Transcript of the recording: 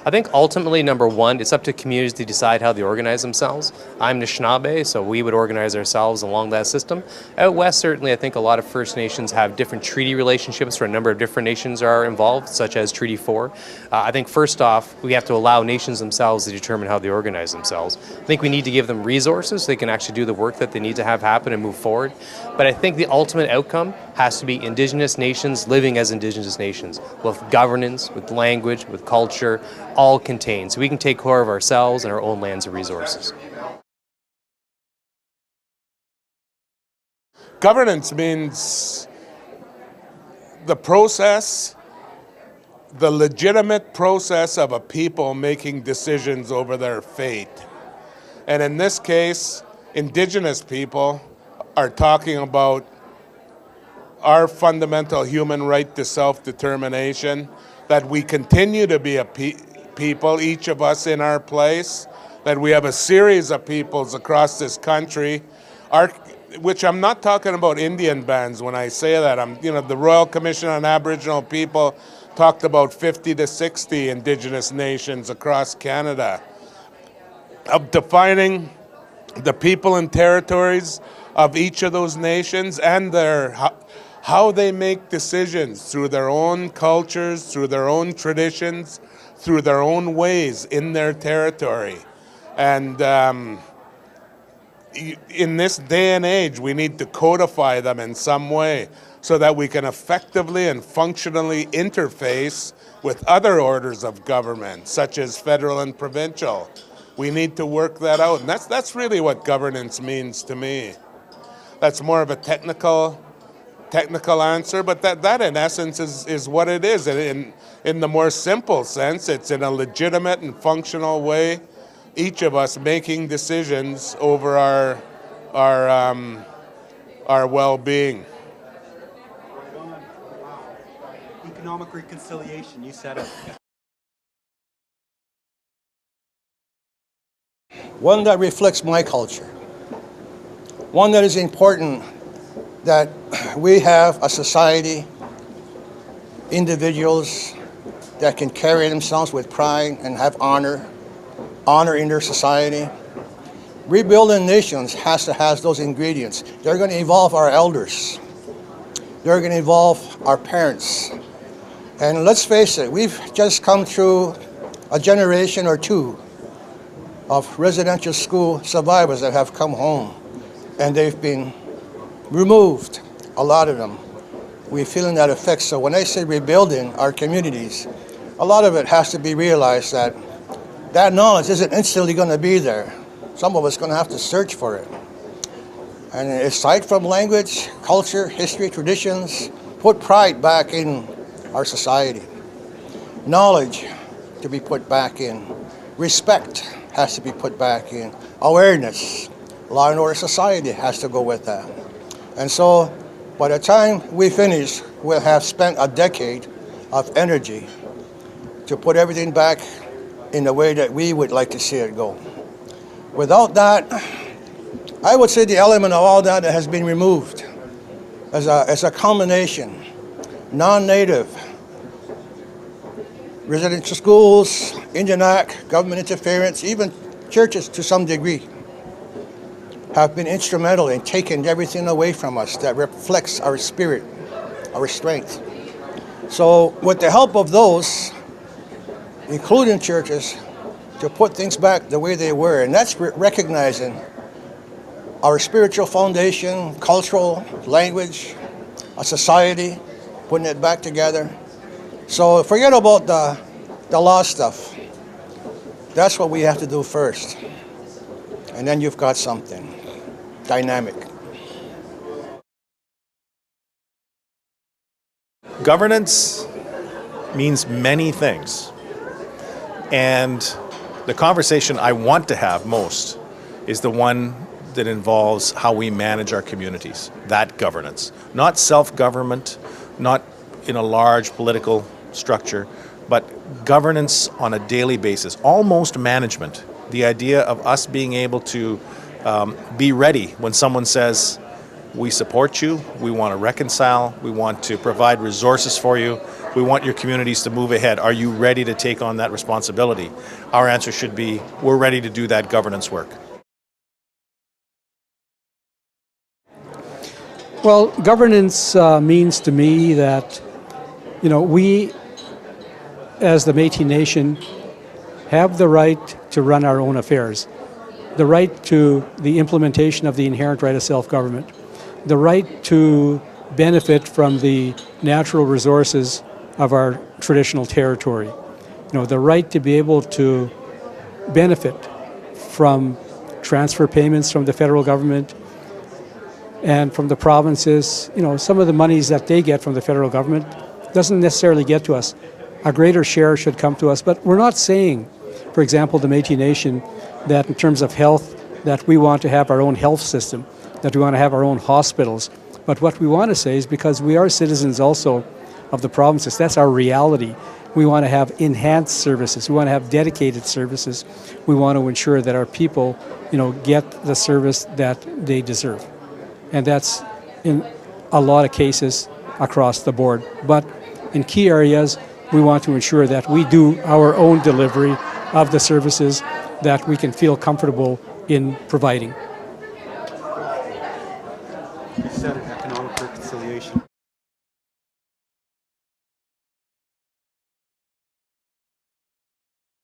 I think ultimately, number one, it's up to communities to decide how they organize themselves. I'm Anishinaabe, so we would organize ourselves along that system. Out west, certainly, I think a lot of First Nations have different treaty relationships where a number of different nations are involved, such as Treaty 4. I think first off, we have to allow nations themselves to determine how they organize themselves. I think we need to give them resources so they can actually do the work that they need to have happen and move forward. But I think the ultimate outcome has to be Indigenous nations living as Indigenous nations, with governance, with language, with culture, all contained, so we can take care of ourselves and our own lands and resources. Governance means the process, the legitimate process of a people making decisions over their fate. And in this case, Indigenous people are talking about our fundamental human right to self-determination, that we continue to be a people, each of us in our place, that we have a series of peoples across this country, which I'm not talking about Indian bands when I say that. The Royal Commission on Aboriginal People talked about 50 to 60 Indigenous nations across Canada, of defining the people and territories of each of those nations and how they make decisions through their own cultures, through their own traditions, through their own ways in their territory. And in this day and age, we need to codify them in some way so that we can effectively and functionally interface with other orders of government, such as federal and provincial. We need to work that out. And that's really what governance means to me. That's more of a technical answer, but that in essence is what it is. In the more simple sense, it's in a legitimate and functional way, each of us making decisions over our well-being. Economic reconciliation, you said it. One that reflects my culture. One that is important, that we have a society, individuals that can carry themselves with pride and have honor in their society. Rebuilding nations has to have those ingredients. They're going to involve our elders. They're going to involve our parents. And let's face it, we've just come through a generation or two of residential school survivors that have come home, and they've been removed, a lot of them. We're feeling that effect. So when I say rebuilding our communities, a lot of it has to be realized that that knowledge isn't instantly going to be there. Some of us are going to have to search for it. And aside from language, culture, history, traditions, put pride back in our society. Knowledge to be put back in. Respect has to be put back in. Awareness, law and order society has to go with that. And so by the time we finish, we'll have spent a decade of energy to put everything back in the way that we would like to see it go. Without that, I would say the element of all that has been removed as a combination, non-native, residential schools, Indian Act, government interference, even churches to some degree, have been instrumental in taking everything away from us that reflects our spirit, our strength. So with the help of those, including churches, to put things back the way they were, and that's recognizing our spiritual foundation, cultural, language, a society, putting it back together. So forget about the law stuff. That's what we have to do first. And then you've got something dynamic. Governance means many things. And the conversation I want to have most is the one that involves how we manage our communities, that governance. Not self-government, not in a large political structure, but governance on a daily basis, almost management. The idea of us being able to be ready when someone says, we support you, we want to reconcile, we want to provide resources for you, We want your communities to move ahead. Are you ready to take on that responsibility? Our answer should be, we're ready to do that governance work. Well, governance means to me that, we as the Métis Nation have the right to run our own affairs, the right to the implementation of the inherent right of self-government, the right to benefit from the natural resources of our traditional territory, the right to be able to benefit from transfer payments from the federal government and from the provinces. Some of the monies that they get from the federal government doesn't necessarily get to us. A greater share should come to us, but we're not saying, for example, the Métis Nation, that in terms of health, that we want to have our own health system, that we want to have our own hospitals. But what we want to say is, because we are citizens also of the provinces, that's our reality. We want to have enhanced services. We want to have dedicated services. We want to ensure that our people, get the service that they deserve. And that's in a lot of cases across the board. But in key areas, we want to ensure that we do our own delivery of the services that we can feel comfortable in providing. You said it, economic reconciliation.